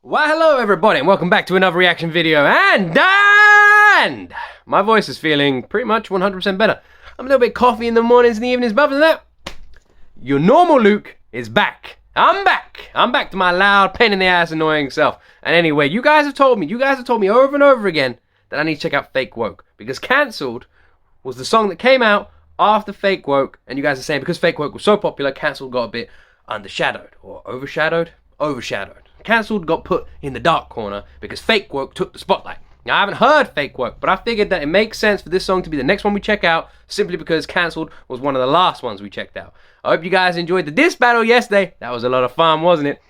Well, hello everybody, and welcome back to another reaction video, and my voice is feeling pretty much 100% better. I'm a little bit coffee in the mornings and the evenings, but other than that, your normal Luke is back. I'm back to my loud, pain in the ass, annoying self. And anyway, you guys have told me over and over again that I need to check out Fake Woke, because Cancelled was the song that came out after Fake Woke, and you guys are saying because Fake Woke was so popular, Cancelled got a bit undershadowed, or overshadowed. Cancelled got put in the dark corner because Fake Woke took the spotlight. Now, I haven't heard Fake Woke, but I figured that it makes sense for this song to be the next one we check out, simply because Cancelled was one of the last ones we checked out. I hope you guys enjoyed the diss battle yesterday. That was a lot of fun, wasn't it?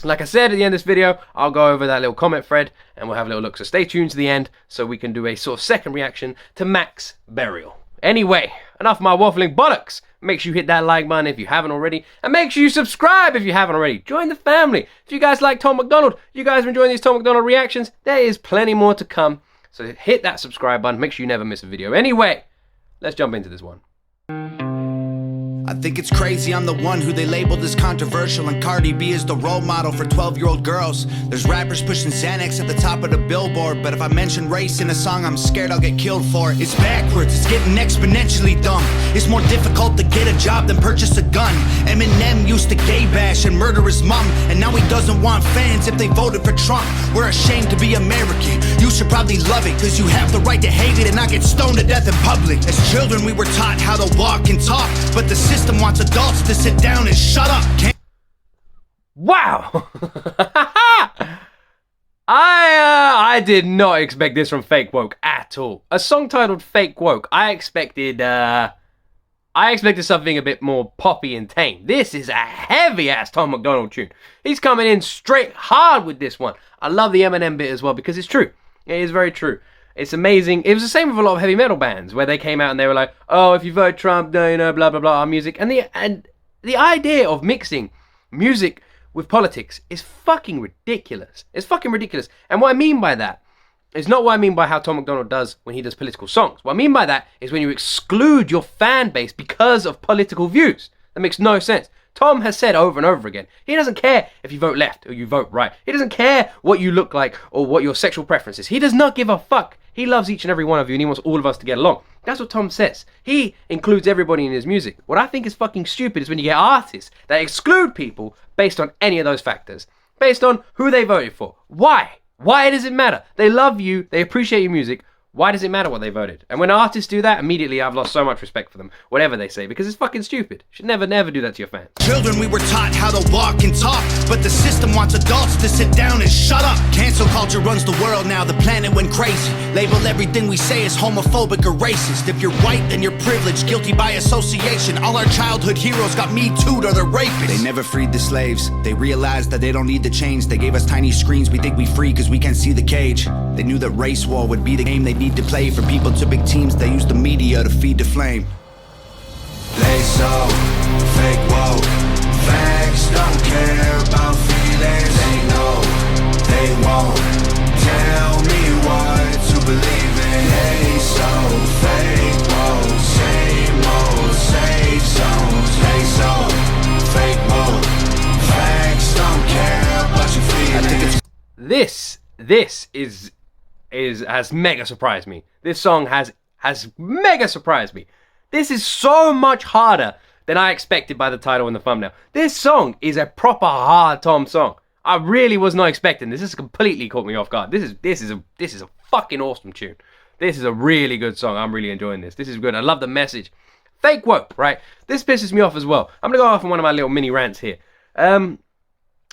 Like I said at the end of this video, I'll go over that little comment thread and we'll have a little look. So stay tuned to the end so we can do a sort of second reaction to Mac's Burial. Anyway, enough of my waffling bollocks. Make sure you hit that like button if you haven't already. And make sure you subscribe if you haven't already. Join the family. If you guys like Tom MacDonald, you guys are enjoying these Tom MacDonald reactions, there is plenty more to come. So hit that subscribe button. Make sure you never miss a video. Anyway, let's jump into this one. I think it's crazy I'm the one who they labeled as controversial, and Cardi B is the role model for 12-year-old girls. There's rappers pushing Xanax at the top of the billboard, but if I mention race in a song, I'm scared I'll get killed for it. It's backwards, it's getting exponentially dumb. It's more difficult to get a job than purchase a gun. Eminem used to gay bash and murder his mom, and now he doesn't want fans if they voted for Trump. We're ashamed to be American. You should probably love it, cause you have the right to hate it and not get stoned to death in public. As children we were taught how to walk and talk, but the system wants adults to sit down and shut up. Wow! I did not expect this from Fake Woke at all. A song titled Fake Woke. I expected something a bit more poppy and tame. This is a heavy ass Tom MacDonald tune. He's coming in straight hard with this one. I love the Eminem bit as well because it's true. It is very true. It's amazing. It was the same with a lot of heavy metal bands where they came out and they were like, oh, if you vote Trump, you know, blah, blah, blah, our music. And the idea of mixing music with politics is fucking ridiculous. It's fucking ridiculous. And what I mean by that is not what I mean by how Tom MacDonald does when he does political songs. What I mean by that is when you exclude your fan base because of political views. That makes no sense. Tom has said over and over again, he doesn't care if you vote left or you vote right. He doesn't care what you look like or what your sexual preference is. He does not give a fuck. He loves each and every one of you and he wants all of us to get along. That's what Tom says. He includes everybody in his music. What I think is fucking stupid is when you get artists that exclude people based on any of those factors. Based on who they voted for. Why? Why does it matter? They love you, they appreciate your music. Why does it matter what they voted? And when artists do that, immediately I've lost so much respect for them, whatever they say, because it's fucking stupid. You should never do that to your fans. Children, we were taught how to walk and talk, but the system wants adults to sit down and shut up. Cancel culture runs the world now, the planet went crazy. Label everything we say as homophobic or racist. If you're white, then you're privileged, guilty by association. All our childhood heroes got Me Too'd or they're rapists. They never freed the slaves. They realized that they don't need to change. They gave us tiny screens, we think we free because we can't see the cage. They knew that race war would be the game they need to play. For people to big teams, they use the media to feed the flame. They so fake woke. Facts don't care about feelings. They know they won't tell me what to believe in. They so fake woke. Same old safe zones. They so fake woke. Facts don't care about your feelings. This has mega surprised me. This song has mega surprised me. This is so much harder than I expected by the title and the thumbnail. This song is a proper hard Tom song. I really was not expecting this. This has completely caught me off guard. This is a fucking awesome tune. This is a really good song. I'm really enjoying this. This is good. I love the message. Fake Woke, right? This pisses me off as well. I'm gonna go off on one of my little mini rants here. What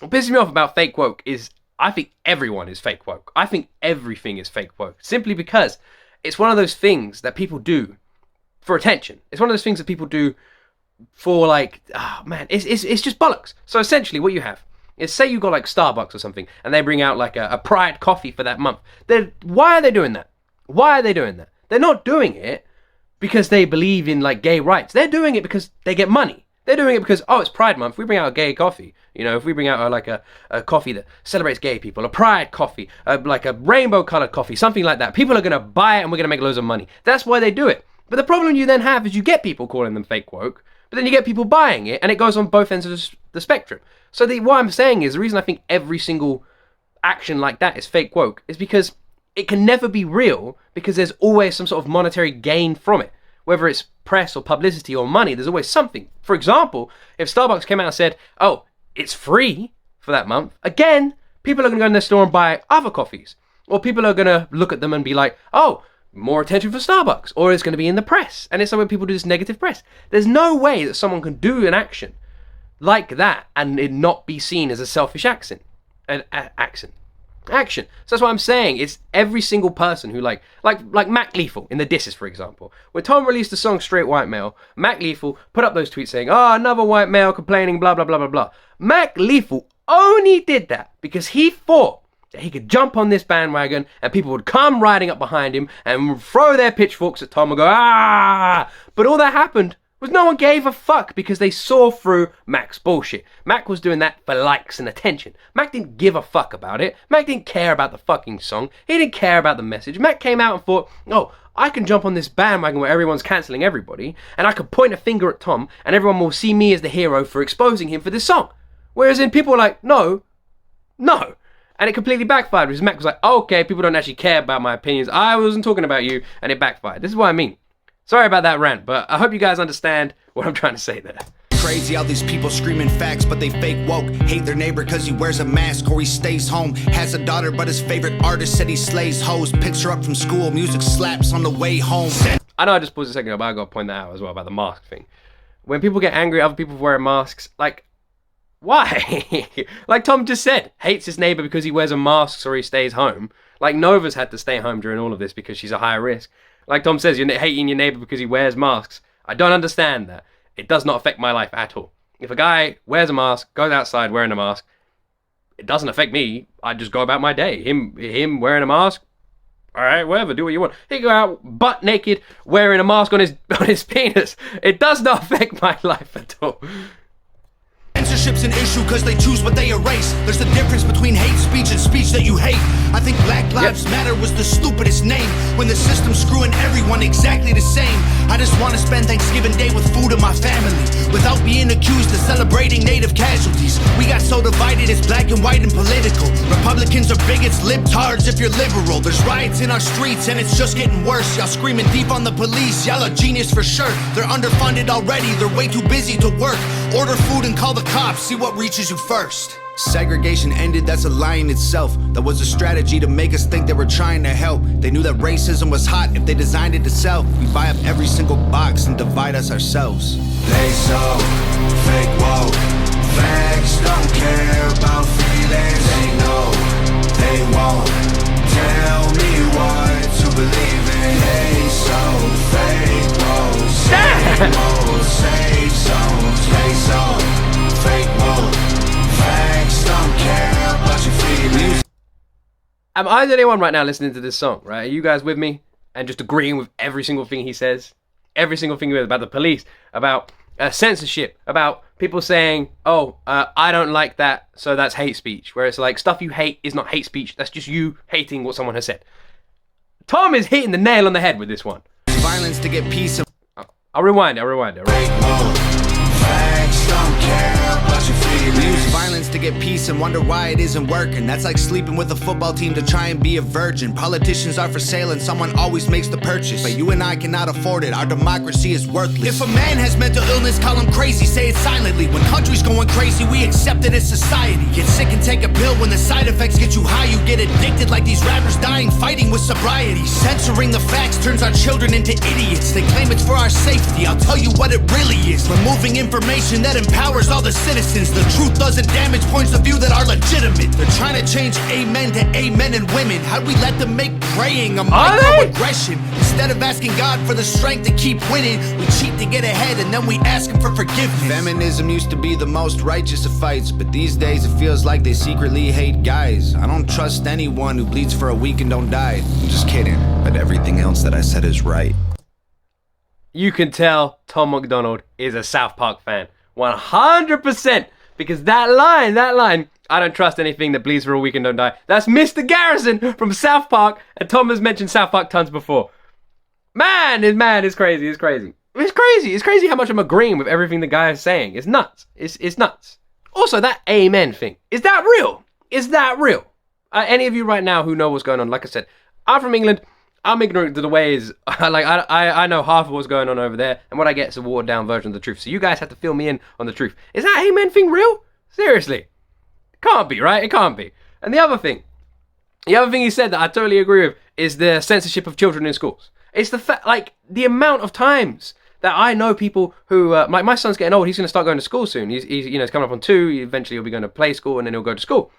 pisses me off about Fake Woke is I think everyone is fake woke. I think everything is fake woke. Simply because it's one of those things that people do for attention. It's one of those things that people do for like, oh man, it's just bollocks. So essentially what you have is, say you got like Starbucks or something and they bring out like a Pride coffee for that month. Why are they doing that? Why are they doing that? They're not doing it because they believe in like gay rights. They're doing it because they get money. They're doing it because, oh, it's Pride Month, we bring out a gay coffee. You know, if we bring out like a coffee that celebrates gay people, a Pride coffee, like a rainbow-colored coffee, something like that, people are going to buy it and we're going to make loads of money. That's why they do it. But the problem you then have is you get people calling them fake woke, but then you get people buying it, and it goes on both ends of the spectrum. So what I'm saying is, the reason I think every single action like that is fake woke is because it can never be real, because there's always some sort of monetary gain from it. Whether it's press or publicity or money, there's always something. For example, if Starbucks came out and said, oh, it's free for that month, again, people are going to go in their store and buy other coffees. Or people are going to look at them and be like, oh, more attention for Starbucks. Or it's going to be in the press. And it's when people do this negative press. There's no way that someone can do an action like that and it not be seen as a selfish action. Action. So that's what I'm saying. It's every single person who like Mac Lethal in the disses, for example. When Tom released the song Straight White Male, Mac Lethal put up those tweets saying, oh, another white male complaining, blah, blah, blah, blah, blah. Mac Lethal only did that because he thought that he could jump on this bandwagon and people would come riding up behind him and throw their pitchforks at Tom and go, ah! But all that happened was no one gave a fuck because they saw through Mac's bullshit. Mac was doing that for likes and attention. Mac didn't give a fuck about it. Mac didn't care about the fucking song. He didn't care about the message. Mac came out and thought, oh, I can jump on this bandwagon where everyone's cancelling everybody and I could point a finger at Tom and everyone will see me as the hero for exposing him for this song. Whereas in people were like, no. And it completely backfired because Mac was like, oh, okay, people don't actually care about my opinions. I wasn't talking about you, and it backfired. This is what I mean. Sorry about that rant, but I hope you guys understand what I'm trying to say there. Crazy how these people screaming facts, but they fake woke. Hate their neighbor cause he wears a mask or he stays home. Has a daughter, but his favorite artist said he slays hoes. Picks her up from school, music slaps on the way home. I know I just paused a second ago, but I gotta point that out as well about the mask thing. When people get angry at other people for wearing masks, like, why? Like Tom just said, hates his neighbor because he wears a mask or he stays home. Like Nova's had to stay home during all of this because she's a higher risk. Like Tom says, you're hating your neighbor because he wears masks. I don't understand that. It does not affect my life at all. If a guy wears a mask, goes outside wearing a mask, it doesn't affect me. I just go about my day. Him wearing a mask, all right, whatever, do what you want. He can go out butt naked wearing a mask on his penis. It does not affect my life at all. Censorship's an issue cause they choose what they erase. There's a difference between hate speech and speech that you hate. I think Black Lives Matter was the stupidest name when the system's screwing everyone exactly the same. I just want to spend Thanksgiving Day with food and my family without being accused of celebrating native casualties. We got so divided it's black and white and political. Republicans are bigots, libtards if you're liberal. There's riots in our streets and it's just getting worse. Y'all screaming deep on the police, y'all are genius for sure. They're underfunded already, they're way too busy to work. Order food and call the cops, see what reaches you first. Segregation ended, that's a lie in itself. That was a strategy to make us think they were trying to help. They knew that racism was hot if they designed it to sell. We buy up every single box and divide us ourselves. They so fake woke. Facts don't care about feelings. They know they won't tell me what to believe in. They so fake woke. Safe woke, safe zones. They so fake woke. Facts don't care about your feelings. Am I the only one right now listening to this song, right? Are you guys with me? And just agreeing with every single thing he says? Every single thing about the police, about censorship, about people saying, oh, I don't like that, so that's hate speech. Where it's like, stuff you hate is not hate speech. That's just you hating what someone has said. Tom is hitting the nail on the head with this one. Violence to get peace. I'll rewind it. Facts don't care about your feelings. We use violence to get peace and wonder why it isn't working. That's like sleeping with a football team to try and be a virgin. Politicians are for sale and someone always makes the purchase. But you and I cannot afford it, our democracy is worthless. If a man has mental illness, call him crazy, say it silently. When country's going crazy, we accept it as society. Get sick and take a pill, when the side effects get you high, you get addicted like these rappers dying fighting with sobriety. Censoring the facts turns our children into idiots. They claim it's for our safety, I'll tell you what it really is. Removing information that empowers all the citizens. The truth doesn't damage points of view that are legitimate. They're trying to change amen to amen and women. How'd we let them make praying a microaggression? Instead of asking God for the strength to keep winning, we cheat to get ahead and then we ask him for forgiveness. Feminism used to be the most righteous of fights, but these days it feels like they secretly hate guys. I don't trust anyone who bleeds for a week and don't die. I'm just kidding, but everything else that I said is right. You can tell Tom MacDonald is a South Park fan. 100%. Because that line, I don't trust anything that bleeds for a week and don't die. That's Mr. Garrison from South Park. And Tom has mentioned South Park tons before. It's crazy. It's crazy how much I'm agreeing with everything the guy is saying. It's nuts. It's nuts. Also, that amen thing. Is that real? Any of you right now who know what's going on, like I said, I'm from England. I'm ignorant to the ways, I know half of what's going on over there, and what I get is a watered down version of the truth. So you guys have to fill me in on the truth. Is that amen thing real? Seriously. It can't be, right? It can't be. And the other thing he said that I totally agree with is the censorship of children in schools. It's the fact, like, the amount of times that I know people who, like, my son's getting old, he's going to start going to school soon. He's he's coming up on 2, eventually he'll be going to play school, and then he'll go to school.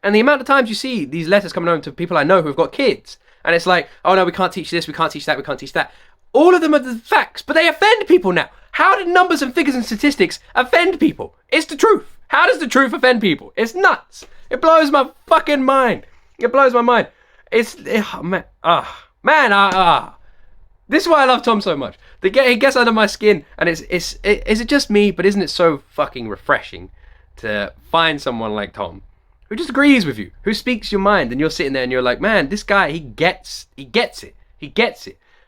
And the amount of times you see these letters coming home to people I know who've got kids, and it's like, oh no, we can't teach this, we can't teach that, we can't teach that. All of them are the facts, but they offend people now. How did numbers and figures and statistics offend people? It's the truth. How does the truth offend people? It's nuts. It blows my fucking mind. It blows my mind. This is why I love Tom so much. He gets under my skin, and is it just me? But isn't it so fucking refreshing to find someone like Tom who just agrees with you, who speaks your mind, and you're sitting there and you're like, man, this guy, he gets it.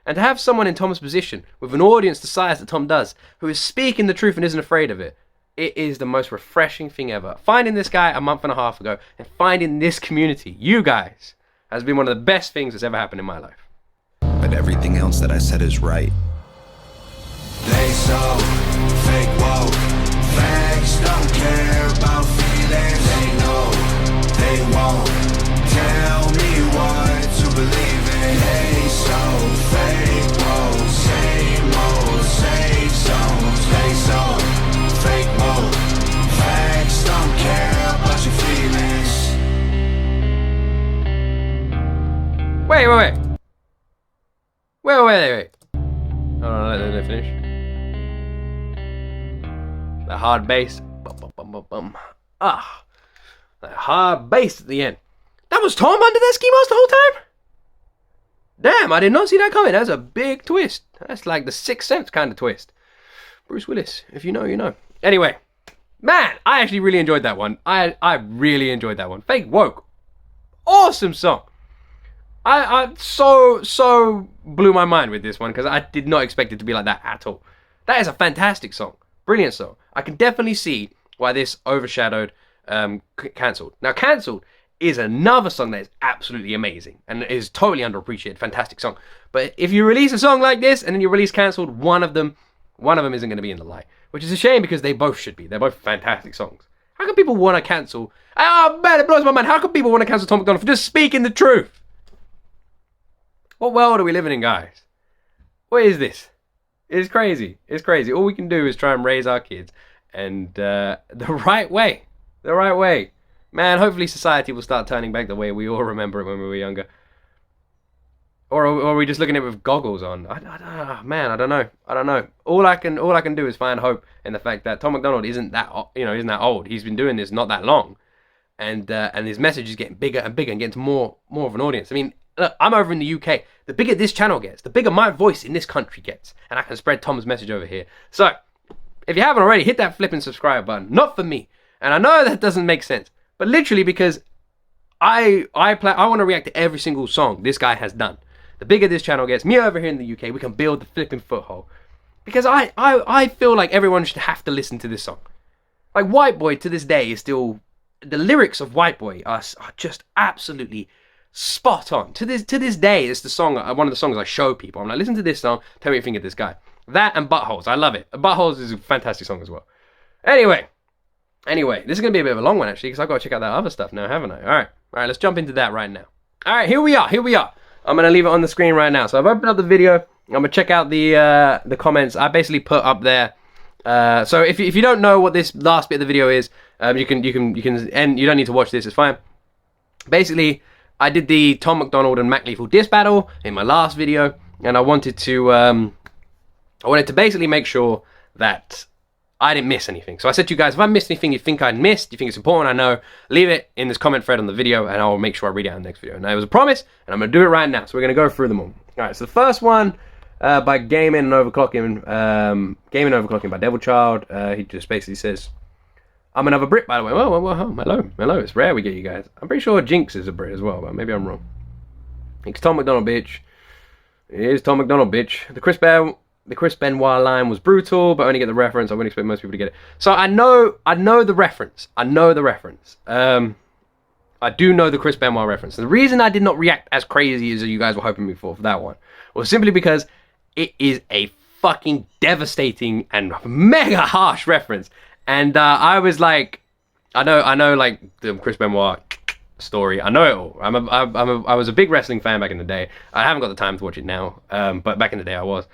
And to have someone in Tom's position, with an audience the size that Tom does, who is speaking the truth and isn't afraid of it, it is the most refreshing thing ever. Finding this guy a month and a half ago, and finding this community, you guys, has been one of the best things that's ever happened in my life. But everything else that I said is right. They so fake woke. Facts don't care about feelings. They know they won't tell me what to believe in. They so fake woke. Same old safe zones. They so fake woke. Facts don't care about your feelings. Wait. Hold on, let me finish. That hard bass. Bum. That hard bass at the end. That was Tom under that ski mask the whole time? Damn, I did not see that coming. That's a big twist. That's like the Sixth Sense kind of twist. Bruce Willis, if you know, you know. Anyway, man, I actually really enjoyed that one. I really enjoyed that one. Fake Woke. Awesome song. I so blew my mind with this one because I did not expect it to be like that at all. That is a fantastic song. Brilliant song. I can definitely see why this overshadowed Cancelled. Now, Cancelled is another song that is absolutely amazing and is totally underappreciated. Fantastic song. But if you release a song like this and then you release Cancelled, one of them isn't going to be in the light, which is a shame because they both should be. They're both fantastic songs. How can people want to cancel? Oh man, it blows my mind. How can people want to cancel Tom MacDonald for just speaking the truth? What world are we living in, guys? What is this? It's crazy. It's crazy. All we can do is try and raise our kids and the right way. The right way. Man, hopefully society will start turning back the way we all remember it when we were younger. Or are we just looking at it with goggles on? Man, I don't know. All I can do is find hope in the fact that Tom MacDonald isn't that old. He's been doing this not that long, and his message is getting bigger and bigger and getting to more of an audience. I mean, look, I'm over in the UK. The bigger this channel gets, the bigger my voice in this country gets, and I can spread Tom's message over here. So, if you haven't already, hit that flipping subscribe button. Not for me, and I know that doesn't make sense, but literally because I want to react to every single song this guy has done. The bigger this channel gets, me over here in the UK, we can build the flipping foothold. Because I feel like everyone should have to listen to this song. Like, Whiteboy to this day is still... The lyrics of Whiteboy are just absolutely spot on. To this day, it's the song, one of the songs I show people. I'm like, listen to this song, tell me what you think of this guy. That and Buttholes, I love it. Buttholes is a fantastic song as well. Anyway, this is going to be a bit of a long one actually, because I've got to check out that other stuff now, haven't I? Alright, let's jump into that right now. Alright, here we are. I'm going to leave it on the screen right now. So I've opened up the video. I'm going to check out the comments. I basically put up there. So if you don't know what this last bit of the video is, you can end. You don't need to watch this. It's fine. Basically, I did the Tom MacDonald and Mac Lethal diss battle in my last video, and I wanted to basically make sure that I didn't miss anything. So I said to you guys, if I missed anything you think I missed, you think it's important, I know, leave it in this comment thread on the video and I'll make sure I read it out in the next video. Now, it was a promise, and I'm going to do it right now. So we're going to go through them all. Alright, so the first one by Gaming and Overclocking by Devilchild. He just basically says, I'm another Brit, by the way. Whoa, hello. It's rare we get you guys. I'm pretty sure Jinx is a Brit as well, but maybe I'm wrong. It's Tom MacDonald, bitch. It is Tom MacDonald, bitch. The Chris Benoit line was brutal, but I only get the reference. I wouldn't expect most people to get it. So I know the reference. I do know the Chris Benoit reference. The reason I did not react as crazy as you guys were hoping me for that one was simply because it is a fucking devastating and mega harsh reference. And I was like, I know, like the Chris Benoit story. I know it all. I was a big wrestling fan back in the day. I haven't got the time to watch it now, but back in the day I was.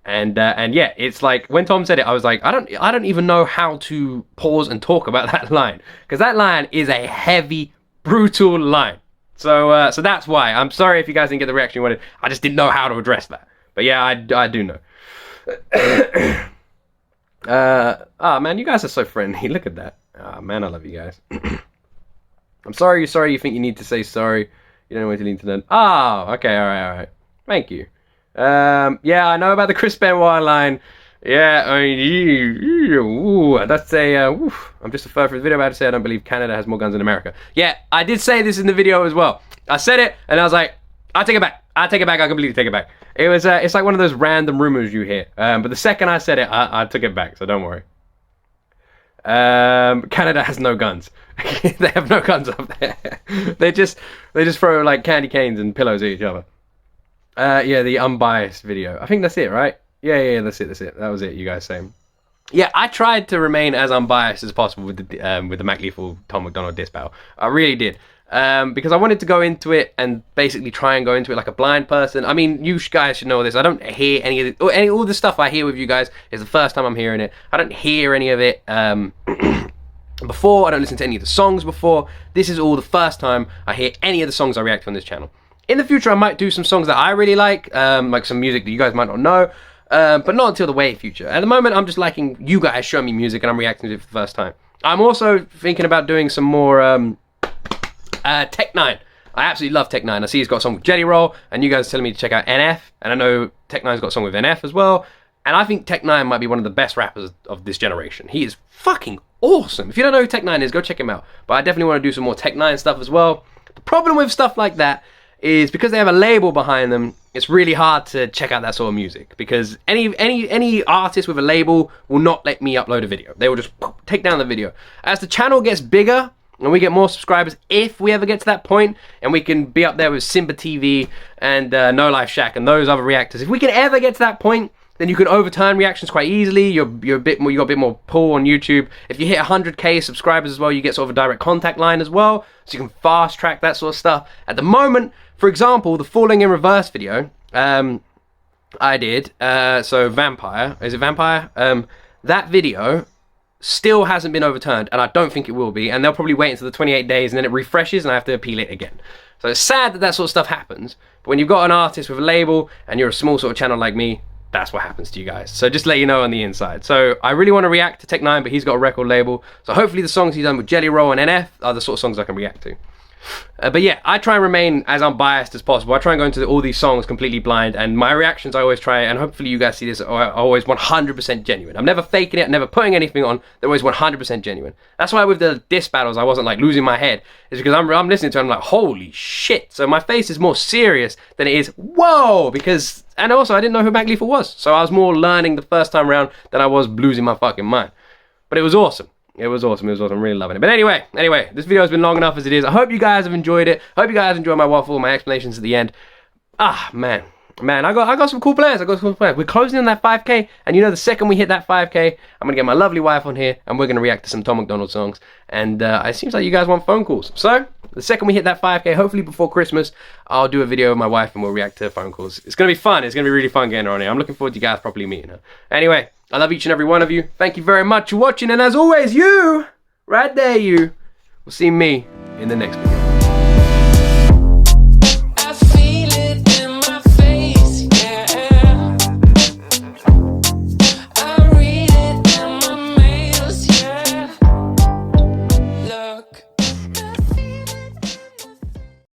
And yeah, it's like when Tom said it, I was like, I don't even know how to pause and talk about that line, because that line is a heavy, brutal line. So that's why. I'm sorry if you guys didn't get the reaction you wanted. I just didn't know how to address that. But yeah, I do know. Oh man, you guys are so friendly. Look at that. Oh man, I love you guys. I'm sorry you're sorry. You think you need to say sorry. You don't know what you need to do. Oh, okay, all right. Thank you. Yeah, I know about the Chris Benoit line. Yeah, I mean, that's a, I'm just a fur for the video about to say I don't believe Canada has more guns than America. Yeah, I did say this in the video as well. I said it, and I was like, I take it back. I completely take it back. It was, it's like one of those random rumors you hear. But the second I said it, I took it back, so don't worry. Canada has no guns. They have no guns up there. They just throw like candy canes and pillows at each other. Yeah, the unbiased video. I think that's it, right? Yeah, that's it. That was it, you guys saying. Yeah, I tried to remain as unbiased as possible with the Mac Lethal Tom MacDonald diss battle. I really did. Because I wanted to go into it and basically try and go into it like a blind person. I mean, you guys should know this. I don't hear any of it. All the stuff I hear with you guys is the first time I'm hearing it. I don't hear any of it before. I don't listen to any of the songs before. This is all the first time I hear any of the songs I react to on this channel. In the future, I might do some songs that I really like some music that you guys might not know, but not until the way future. At the moment, I'm just liking you guys show me music and I'm reacting to it for the first time. I'm also thinking about doing some more Tech 9. I absolutely love Tech 9. I see he's got a song with Jelly Roll, and you guys are telling me to check out NF, and I know Tech 9's got a song with NF as well, and I think Tech 9 might be one of the best rappers of this generation. He is fucking awesome. If you don't know who Tech 9 is, go check him out. But I definitely want to do some more Tech 9 stuff as well. The problem with stuff like that is because they have a label behind them, it's really hard to check out that sort of music, because any artist with a label will not let me upload a video. They will just take down the video. As the channel gets bigger and we get more subscribers, if we ever get to that point, and we can be up there with Simba TV and No Life Shack and those other reactors, if we can ever get to that point, then you can overturn reactions quite easily. You got a bit more pull on YouTube. If you hit 100k subscribers as well, you get sort of a direct contact line as well, so you can fast track that sort of stuff. At the moment, for example, the Falling in Reverse video I did, so Vampire, is it Vampire? That video still hasn't been overturned, and I don't think it will be, and they'll probably wait until the 28 days and then it refreshes and I have to appeal it again. So it's sad that sort of stuff happens, but when you've got an artist with a label and you're a small sort of channel like me, that's what happens to you guys. So just let you know on the inside. So I really want to react to Tech 9, but he's got a record label, so hopefully the songs he's done with Jelly Roll and NF are the sort of songs I can react to. But yeah, I try and remain as unbiased as possible. I try and go into all these songs completely blind, and my reactions I always try, and hopefully you guys see this, are always 100% genuine. I'm never faking it, I'm never putting anything on. They're always 100% genuine. That's why with the diss battles I wasn't like losing my head. It's because I'm listening to it, I'm like, holy shit. So my face is more serious than it is whoa, because, and also I didn't know who Mac Lethal was, so I was more learning the first time around than I was losing my fucking mind. But it was awesome. It was awesome. I'm really loving it. But anyway, this video has been long enough as it is. I hope you guys have enjoyed it. I hope you guys enjoyed my waffle, my explanations at the end. Ah, man, I got some cool plans. We're closing on that 5K, and you know, the second we hit that 5K, I'm gonna get my lovely wife on here, and we're gonna react to some Tom MacDonald songs. And it seems like you guys want phone calls. So the second we hit that 5K, hopefully before Christmas, I'll do a video with my wife, and we'll react to phone calls. It's gonna be fun. It's gonna be really fun getting her on here. I'm looking forward to you guys properly meeting her. Anyway, I love each and every one of you. Thank you very much for watching, and as always, you, right there, you, will see me in the next video.